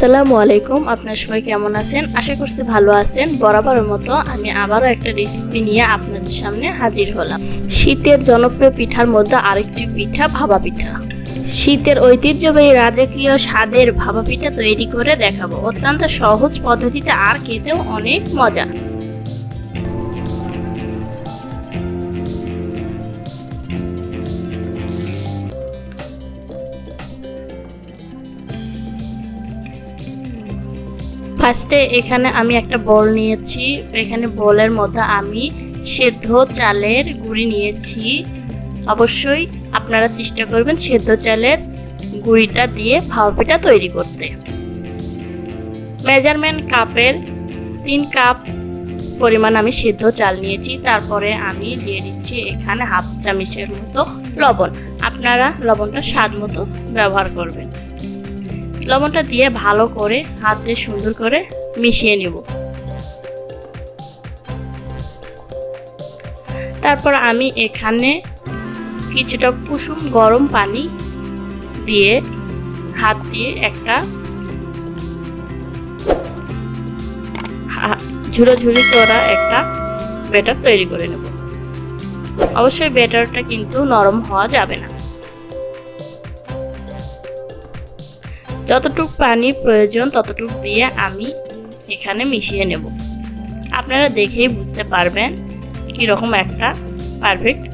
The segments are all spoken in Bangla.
আসসালামু আলাইকুম। আপনারা সবাই কেমন আছেন? আশা করছি ভালো আছেন। বরাবরের মতো আমি আবারও একটা রেসিপি নিয়ে আপনাদের সামনে হাজির হলাম। শীতের জনপ্রিয় পিঠার মধ্যে আরেকটি পিঠা ভাপা পিঠা। শীতের ঐতিহ্যবাহী রাজকীয় স্বাদের ভাপা পিঠা তৈরি করে দেখাবো অত্যন্ত সহজ পদ্ধতিতে, আর খেতেও অনেক মজা। ফার্স্টে এখানে আমি একটা বোল নিয়েছি। এখানে বোলের মধ্যে আমি সেদ্ধ চালের গুঁড়ি নিয়েছি। অবশ্যই আপনারা চেষ্টা করবেন সেদ্ধ চালের গুঁড়িটা দিয়ে ভাপা পিঠা তৈরি করতে। মেজারমেন্ট কাপের 3 কাপ পরিমাণ আমি সেদ্ধ চাল নিয়েছি। তারপরে আমি দিয়ে দিচ্ছি এখানে হাফ চামচের মতো লবণ। আপনারা লবণটা স্বাদ মতো ব্যবহার করবেন। লবণটা দিয়ে ভালো করে হাত দিয়ে সুন্দর করে মিশিয়ে নেব। তারপর আমি এখানে কিছুটা কুসুম গরম পানি দিয়ে হাত দিয়ে একটা ঝুড়ি করা একটা ব্যাটার তৈরি করে নেব। অবশ্যই ব্যাটারটা কিন্তু নরম হওয়া যাবে না। যতটুকু পানি প্রয়োজন ততটুকু দিয়ে আমি এখানে মিশিয়ে নেব। আপনারা দেখেই বুঝতে পারবেন কীরকম একটা পারফেক্ট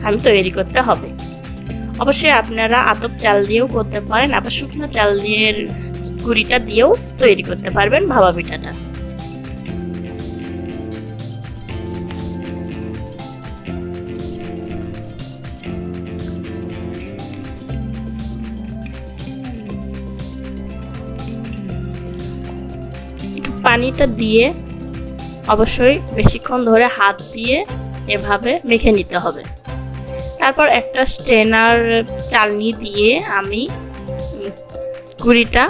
আমি তৈরি করতে হবে। অবশ্যই আপনারা আতপ চাল দিয়েও করতে পারেন, আবার শুকনো চাল দিয়ে গুঁড়িটা দিয়েও তৈরি করতে পারবেন ভাপা পিঠাটা। পানিটা দিয়ে অবশ্যই বেশিক্ষণ ধরে হাত দিয়ে এভাবে মেখে নিতে হবে। তারপর একটা স্ট্রেনার চালনি দিয়ে আমি গুঁড়িটা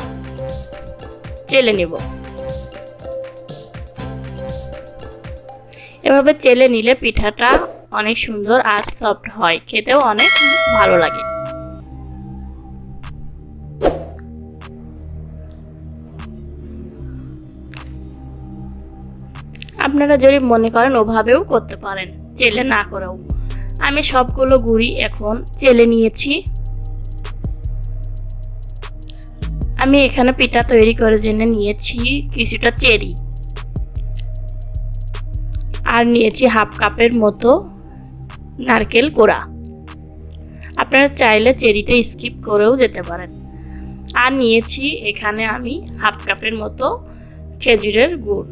চেলে নেব। এভাবে চেলে নিলে পিঠাটা অনেক সুন্দর আর সফট হয়, খেতেও অনেক ভালো লাগে। আপনারা যদি মনে করেন ওভাবেও করতে পারেন, চেলে না করেও। আমি সবগুলো গুঁড়ি এখন চেলে নিয়েছি। আমি এখানে পিঠা তৈরি করে জেনে নিয়েছি কিছুটা চেরি, আর নিয়েছি হাফ কাপের মতো নারকেল কোড়া। আপনারা চাইলে চেরিটা স্কিপ করেও যেতে পারেন। আর নিয়েছি এখানে আমি হাফ কাপের মতো খেজুরের গুড়।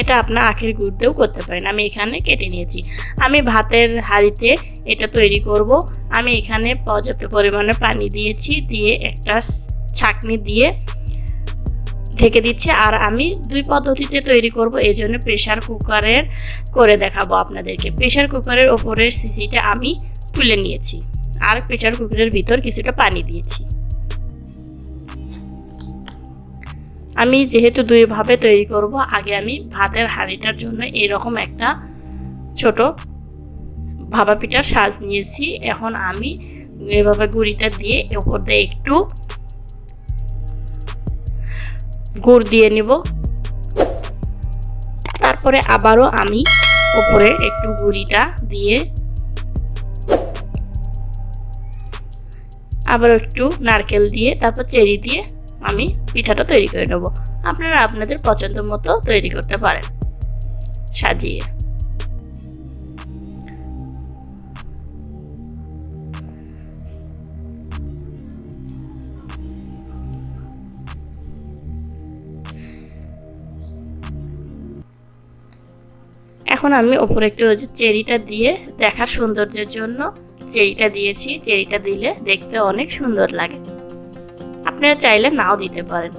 এটা আপনার আখের গুড় দিয়েও করতে পারেন। আমি এখানে কেটে নিয়েছি। আমি ভাতের হাঁড়িতে এটা তৈরি করব। আমি এখানে পর্যাপ্ত পরিমাণে পানি দিয়েছি, দিয়ে একটা ছাঁকনি দিয়ে ঢেকে দিচ্ছি। আর আমি 2 পদ্ধতিতে তৈরি করব, এই জন্য প্রেশার কুকারের করে দেখাবো আপনাদেরকে। প্রেশার কুকারের ওপরের সিসিটা আমি তুলে নিয়েছি, আর প্রেশার কুকারের ভিতর কিছুটা পানি দিয়েছি। আমি যেহেতু 2 ভাবে তৈরি করব, আগে আমি ভাতের হাঁড়িটার জন্য এরকম একটা ছোট ভাপা পিঠার সাজ নিয়েছি। এখন আমি এভাবে গুঁড়িটা দিয়ে উপর দিয়ে একটু গুড় দিয়ে নেব। তারপরে আবারও আমি উপরে একটু গুঁড়িটা দিয়ে আবার একটু নারকেল দিয়ে তারপর চেরি দিয়ে আমি পিঠাটা তৈরি করে নেব। আপনারা আপনাদের পছন্দ মতো তৈরি করতে পারেন সাজিয়ে। এখন আমি উপরে একটু চেরিটা দিয়ে দেখার সৌন্দর্যের জন্য চেরিটা দিয়েছি। চেরিটা দিলে দেখতে অনেক সুন্দর লাগে। আপনারা চাইলে নাও দিতে পারেন।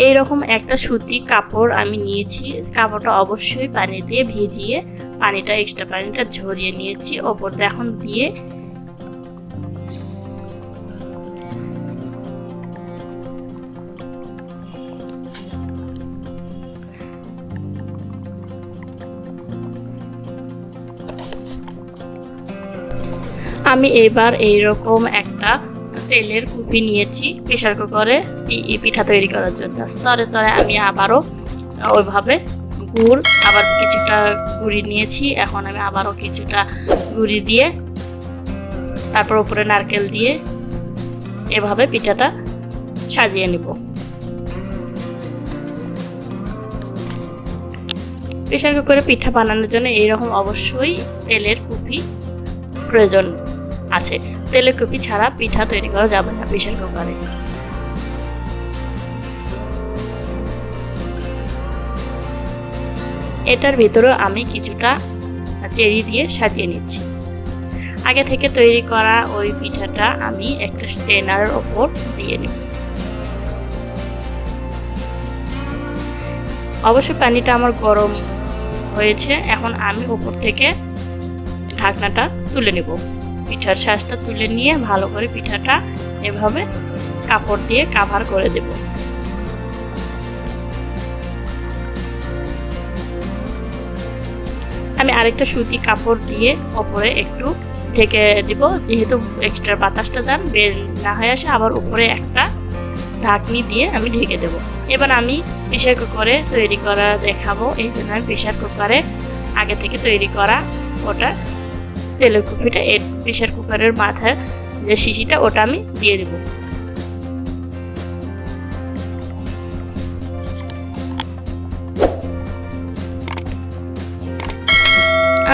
এইরকম একটা সুতি কাপড় আমি নিয়েছি। কাপড়টা অবশ্যই পানি দিয়ে ভিজিয়ে এক্সট্রা পানিটা ঝরিয়ে নিয়েছি। ওপর দিয়ে এখন দিয়ে আমি এবার এইরকম একটা তেলের কুপি নিয়েছি প্রেসার কুকারে পিঠা তৈরি করার জন্য। স্তরে স্তরে আমি আবারও ওইভাবে গুড়, আবার কিছুটা গুড়ি নিয়েছি। এখন আমি আবারও কিছুটা গুড়ি দিয়ে তারপর উপরে নারকেল দিয়ে এভাবে পিঠাটা সাজিয়ে নেব। প্রেসার কুকারে পিঠা বানানোর জন্য এইরকম অবশ্যই তেলের কুপি প্রয়োজন আছে। তেলের কুপি ছাড়া পিঠা তৈরি করা যাবে না প্রেসার কুকারে। এটার ভিতরেও আমি কিছুটা চেরি দিয়ে সাজিয়ে নিচ্ছি। আগে থেকে তৈরি করা ওই পিঠাটা আমি একটা স্ট্রেনারের ওপর দিয়ে নেব। অবশ্যই পানিটা আমার গরম হয়েছে। এখন আমি উপর থেকে ঢাকনাটা তুলে নেব। পিঠার শাঁসটা তুলে নিয়ে ভালো করে পিঠাটা এভাবে কাপড় দিয়ে কভার করে দেব। আমি আরেকটা সুতি কাপড় দিয়ে উপরে একটু ঢেকে দিব, যেহেতু এক্সট্রা বাতাসটা যেন বের না হয়ে আসে। আবার উপরে একটা ঢাকনি দিয়ে আমি ঢেকে দেব। এবার আমি প্রেসার কুকারে তৈরি করা দেখাবো, এই জন্য আমি প্রেসার কুকারে আগে থেকে তৈরি করা ওটা তেলের কুপিটা এই প্রেসার কুকারের মাথায় যে শিশিটা ওটা আমি দিয়ে দেব।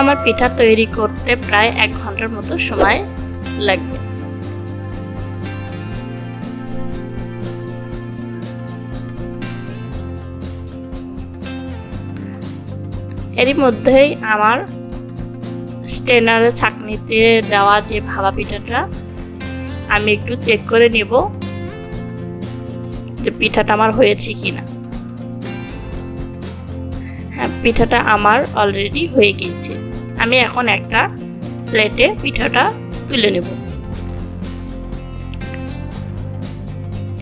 আমার পিঠা তৈরি করতে প্রায় 1 ঘন্টার মতো সময় লাগবে। এরই মধ্যেই আমার স্ট্রেনারে ছাঁকনিতে দেওয়া যে ভাপা পিঠাটা আমি একটু চেক করে নেব যে পিঠাটা আমার হয়েছে কিনা। হ্যাঁ, পিঠাটা আমার অলরেডি হয়ে গিয়েছে। আমি এখন একটা প্লেটে পিঠাটা তুলে নেব।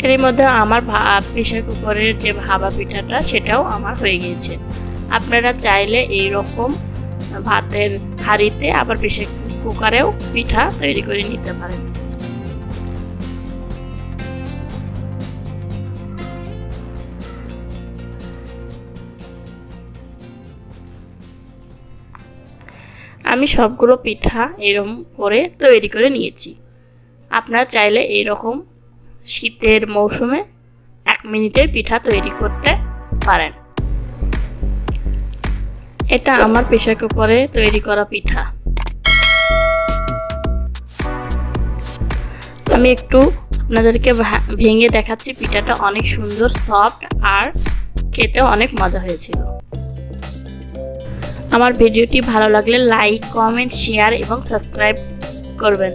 এর মধ্যে আমার প্রেসার কুকারের যে ভাপা পিঠাটা সেটাও আমার হয়ে গিয়েছে। আপনারা চাইলে এই রকম ভাতের হাঁড়িতে আবার প্রেসার কুকারেও পিঠা তৈরি করে নিতে পারেন। আমি সবগুলো পিঠা এরকম করে তৈরি করে নিয়েছি। আপনারা চাইলে এইরকম শীতের মৌসুমে 1 মিনিটের পিঠা তৈরি করতে পারেন। এটা আমার প্রেসার কুকারে তৈরি করা পিঠা। আমি একটু আপনাদেরকে ভেঙে দেখাচ্ছি। পিঠাটা অনেক সুন্দর, সফট আর খেতেও অনেক মজা হয়েছিল। আমার ভিডিওটি ভালো লাগলে লাইক, কমেন্ট, শেয়ার এবং সাবস্ক্রাইব করবেন।